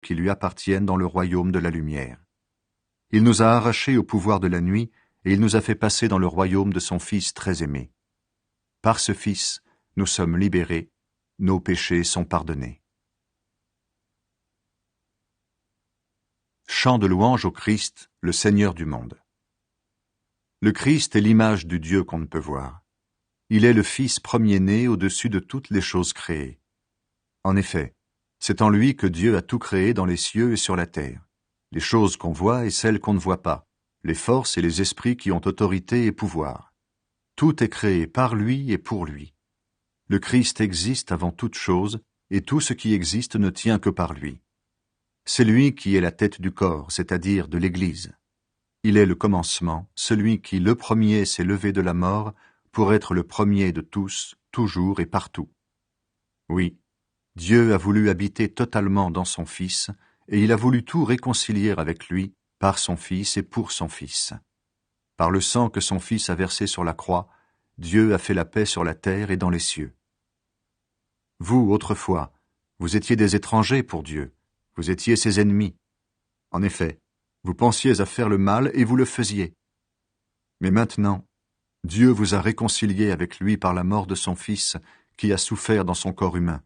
qui lui appartiennent dans le royaume de la lumière. Il nous a arrachés au pouvoir de la nuit, et il nous a fait passer dans le royaume de son Fils très aimé. Par ce Fils, nous sommes libérés, nos péchés sont pardonnés. Chant de louange au Christ, le Seigneur du monde. Le Christ est l'image du Dieu qu'on ne peut voir. Il est le Fils premier-né au-dessus de toutes les choses créées. En effet, c'est en lui que Dieu a tout créé dans les cieux et sur la terre, les choses qu'on voit et celles qu'on ne voit pas, les forces et les esprits qui ont autorité et pouvoir. Tout est créé par lui et pour lui. Le Christ existe avant toute chose, et tout ce qui existe ne tient que par lui. C'est lui qui est la tête du corps, c'est-à-dire de l'Église. Il est le commencement, celui qui le premier s'est levé de la mort pour être le premier de tous, toujours et partout. Oui, Dieu a voulu habiter totalement dans son Fils, et il a voulu tout réconcilier avec lui, par son Fils et pour son Fils. Par le sang que son Fils a versé sur la croix, Dieu a fait la paix sur la terre et dans les cieux. Vous, autrefois, vous étiez des étrangers pour Dieu, vous étiez ses ennemis. En effet, vous pensiez à faire le mal et vous le faisiez. Mais maintenant, Dieu vous a réconciliés avec lui par la mort de son Fils qui a souffert dans son corps humain.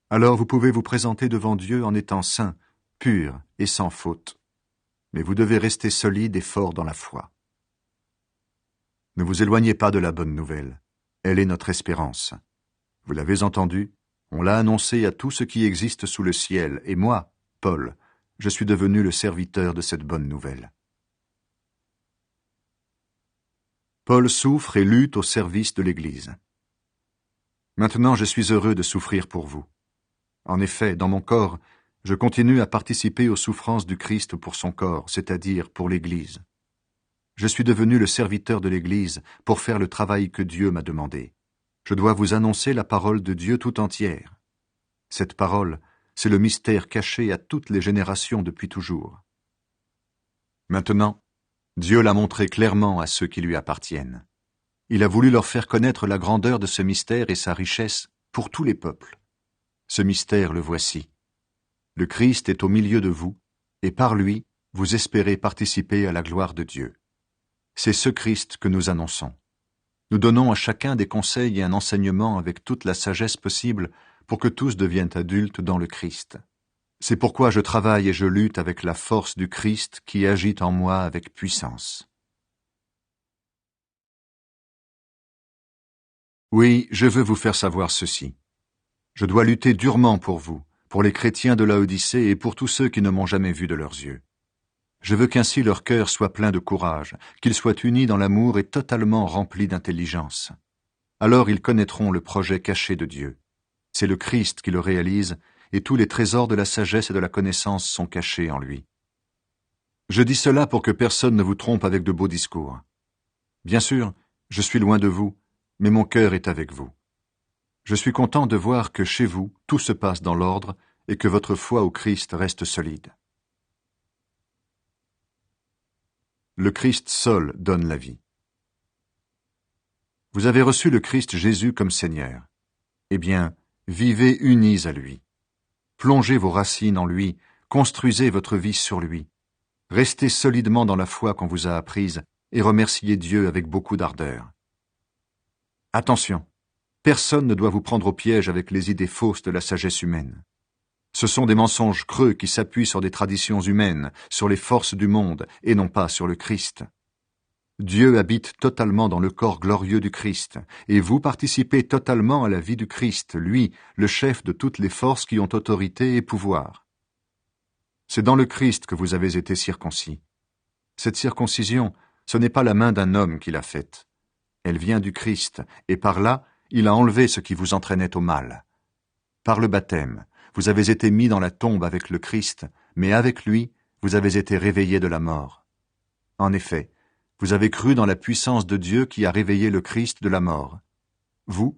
Alors vous pouvez vous présenter devant Dieu en étant saints, purs et sans faute. Mais vous devez rester solide et fort dans la foi. Ne vous éloignez pas de la bonne nouvelle. Elle est notre espérance. Vous l'avez entendu, on l'a annoncé à tout ce qui existe sous le ciel, et moi, Paul, je suis devenu le serviteur de cette bonne nouvelle. Paul souffre et lutte au service de l'Église. Maintenant, je suis heureux de souffrir pour vous. En effet, dans mon corps, je continue à participer aux souffrances du Christ pour son corps, c'est-à-dire pour l'Église. Je suis devenu le serviteur de l'Église pour faire le travail que Dieu m'a demandé. Je dois vous annoncer la parole de Dieu tout entière. Cette parole, c'est le mystère caché à toutes les générations depuis toujours. Maintenant, Dieu l'a montré clairement à ceux qui lui appartiennent. Il a voulu leur faire connaître la grandeur de ce mystère et sa richesse pour tous les peuples. Ce mystère, le voici. Le Christ est au milieu de vous, et par lui, vous espérez participer à la gloire de Dieu. C'est ce Christ que nous annonçons. Nous donnons à chacun des conseils et un enseignement avec toute la sagesse possible pour que tous deviennent adultes dans le Christ. C'est pourquoi je travaille et je lutte avec la force du Christ qui agit en moi avec puissance. Oui, je veux vous faire savoir ceci. Je dois lutter durement pour vous, pour les chrétiens de Laodicée et pour tous ceux qui ne m'ont jamais vu de leurs yeux. Je veux qu'ainsi leur cœur soit plein de courage, qu'ils soient unis dans l'amour et totalement remplis d'intelligence. Alors ils connaîtront le projet caché de Dieu. C'est le Christ qui le réalise, et tous les trésors de la sagesse et de la connaissance sont cachés en lui. Je dis cela pour que personne ne vous trompe avec de beaux discours. Bien sûr, je suis loin de vous, mais mon cœur est avec vous. Je suis content de voir que chez vous, tout se passe dans l'ordre et que votre foi au Christ reste solide. Le Christ seul donne la vie. Vous avez reçu le Christ Jésus comme Seigneur. Eh bien, vivez unis à lui. Plongez vos racines en lui, construisez votre vie sur lui. Restez solidement dans la foi qu'on vous a apprise et remerciez Dieu avec beaucoup d'ardeur. Attention, personne ne doit vous prendre au piège avec les idées fausses de la sagesse humaine. Ce sont des mensonges creux qui s'appuient sur des traditions humaines, sur les forces du monde et non pas sur le Christ. Dieu habite totalement dans le corps glorieux du Christ, et vous participez totalement à la vie du Christ, lui, le chef de toutes les forces qui ont autorité et pouvoir. C'est dans le Christ que vous avez été circoncis. Cette circoncision, ce n'est pas la main d'un homme qui l'a faite. Elle vient du Christ, et par là, il a enlevé ce qui vous entraînait au mal. Par le baptême, vous avez été mis dans la tombe avec le Christ, mais avec lui, vous avez été réveillés de la mort. En effet, vous avez cru dans la puissance de Dieu qui a réveillé le Christ de la mort. Vous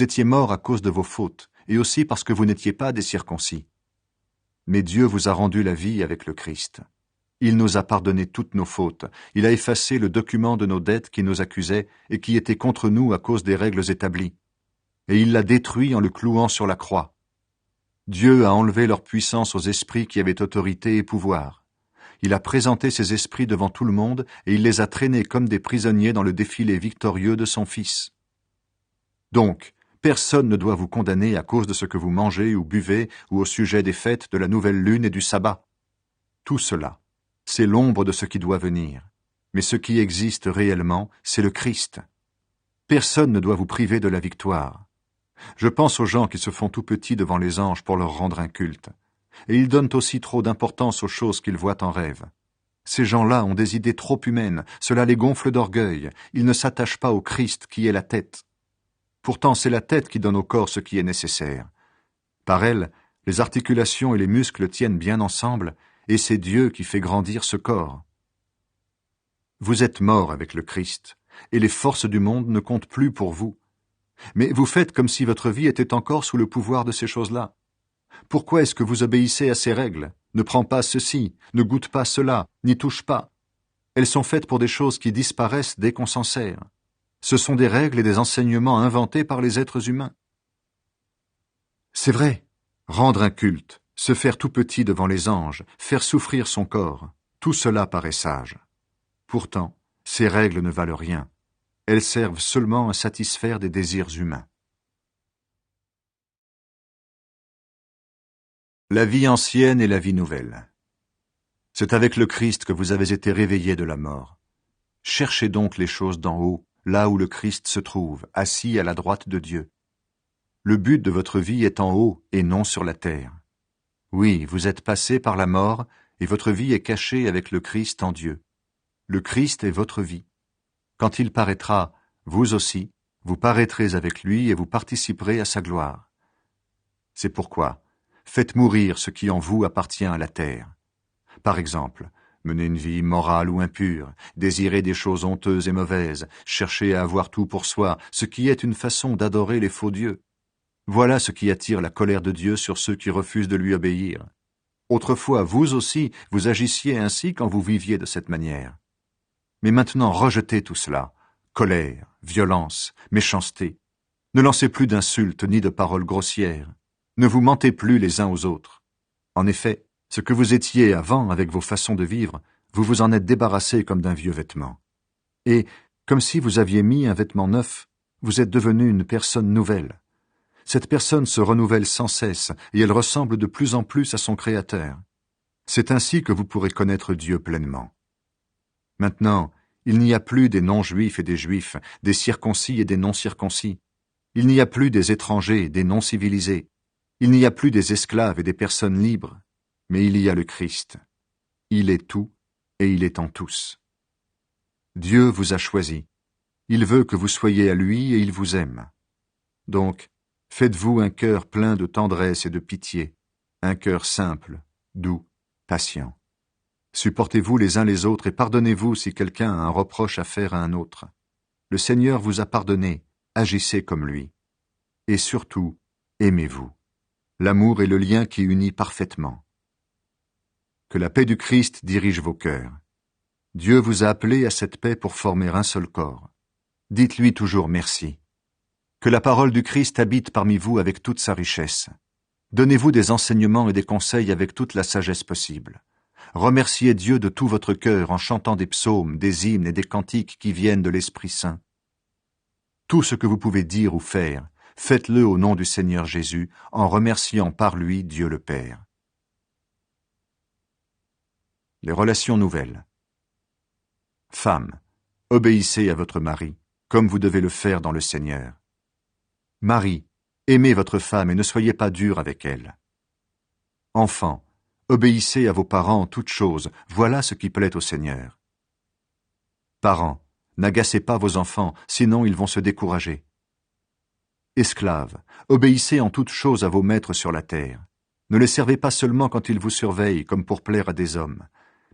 étiez morts à cause de vos fautes, et aussi parce que vous n'étiez pas des circoncis. Mais Dieu vous a rendu la vie avec le Christ. Il nous a pardonné toutes nos fautes. Il a effacé le document de nos dettes qui nous accusait et qui était contre nous à cause des règles établies. Et il l'a détruit en le clouant sur la croix. Dieu a enlevé leur puissance aux esprits qui avaient autorité et pouvoir. Il a présenté ces esprits devant tout le monde et il les a traînés comme des prisonniers dans le défilé victorieux de son Fils. Donc, personne ne doit vous condamner à cause de ce que vous mangez ou buvez ou au sujet des fêtes de la nouvelle lune et du sabbat. Tout cela, c'est l'ombre de ce qui doit venir. Mais ce qui existe réellement, c'est le Christ. Personne ne doit vous priver de la victoire. Je pense aux gens qui se font tout petits devant les anges pour leur rendre un culte. Et ils donnent aussi trop d'importance aux choses qu'ils voient en rêve. Ces gens-là ont des idées trop humaines, cela les gonfle d'orgueil, ils ne s'attachent pas au Christ qui est la tête. Pourtant c'est la tête qui donne au corps ce qui est nécessaire. Par elle, les articulations et les muscles tiennent bien ensemble, et c'est Dieu qui fait grandir ce corps. Vous êtes morts avec le Christ, et les forces du monde ne comptent plus pour vous. Mais vous faites comme si votre vie était encore sous le pouvoir de ces choses-là. Pourquoi est-ce que vous obéissez à ces règles? Ne prends pas ceci, ne goûte pas cela, n'y touche pas. Elles sont faites pour des choses qui disparaissent dès qu'on s'en sert. Ce sont des règles et des enseignements inventés par les êtres humains. C'est vrai, rendre un culte, se faire tout petit devant les anges, faire souffrir son corps, tout cela paraît sage. Pourtant, ces règles ne valent rien. Elles servent seulement à satisfaire des désirs humains. La vie ancienne et la vie nouvelle. C'est avec le Christ que vous avez été réveillés de la mort. Cherchez donc les choses d'en haut, là où le Christ se trouve, assis à la droite de Dieu. Le but de votre vie est en haut et non sur la terre. Oui, vous êtes passés par la mort et votre vie est cachée avec le Christ en Dieu. Le Christ est votre vie. Quand il paraîtra, vous aussi, vous paraîtrez avec lui et vous participerez à sa gloire. C'est pourquoi, faites mourir ce qui en vous appartient à la terre. Par exemple, menez une vie immorale ou impure, désirez des choses honteuses et mauvaises, cherchez à avoir tout pour soi, ce qui est une façon d'adorer les faux dieux. Voilà ce qui attire la colère de Dieu sur ceux qui refusent de lui obéir. Autrefois, vous aussi, vous agissiez ainsi quand vous viviez de cette manière. Mais maintenant, rejetez tout cela. Colère, violence, méchanceté. Ne lancez plus d'insultes ni de paroles grossières. Ne vous mentez plus les uns aux autres. En effet, ce que vous étiez avant avec vos façons de vivre, vous vous en êtes débarrassé comme d'un vieux vêtement. Et, comme si vous aviez mis un vêtement neuf, vous êtes devenu une personne nouvelle. Cette personne se renouvelle sans cesse et elle ressemble de plus en plus à son Créateur. C'est ainsi que vous pourrez connaître Dieu pleinement. Maintenant, il n'y a plus des non-juifs et des juifs, des circoncis et des non-circoncis. Il n'y a plus des étrangers et des non-civilisés. Il n'y a plus des esclaves et des personnes libres. Mais il y a le Christ. Il est tout et il est en tous. Dieu vous a choisi. Il veut que vous soyez à lui et il vous aime. Donc, faites-vous un cœur plein de tendresse et de pitié, un cœur simple, doux, patient. Supportez-vous les uns les autres et pardonnez-vous si quelqu'un a un reproche à faire à un autre. Le Seigneur vous a pardonné, agissez comme lui. Et surtout, aimez-vous. L'amour est le lien qui unit parfaitement. Que la paix du Christ dirige vos cœurs. Dieu vous a appelé à cette paix pour former un seul corps. Dites-lui toujours merci. Que la parole du Christ habite parmi vous avec toute sa richesse. Donnez-vous des enseignements et des conseils avec toute la sagesse possible. Remerciez Dieu de tout votre cœur en chantant des psaumes, des hymnes et des cantiques qui viennent de l'Esprit Saint. Tout ce que vous pouvez dire ou faire, faites-le au nom du Seigneur Jésus, en remerciant par lui Dieu le Père. Les relations nouvelles. Femmes, obéissez à votre mari, comme vous devez le faire dans le Seigneur. Mari, aimez votre femme et ne soyez pas durs avec elle. Enfants, obéissez à vos parents en toutes choses, voilà ce qui plaît au Seigneur. Parents, n'agacez pas vos enfants, sinon ils vont se décourager. Esclaves, obéissez en toutes choses à vos maîtres sur la terre. Ne les servez pas seulement quand ils vous surveillent, comme pour plaire à des hommes,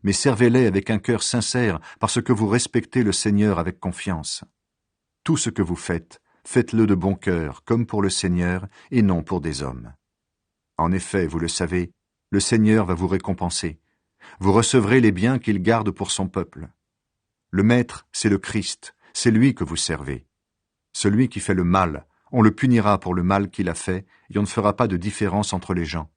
mais servez-les avec un cœur sincère, parce que vous respectez le Seigneur avec confiance. Tout ce que vous faites, faites-le de bon cœur, comme pour le Seigneur, et non pour des hommes. En effet, vous le savez, le Seigneur va vous récompenser. Vous recevrez les biens qu'il garde pour son peuple. Le Maître, c'est le Christ, c'est lui que vous servez. Celui qui fait le mal, On le punira pour le mal qu'il a fait, et on ne fera pas de différence entre les gens.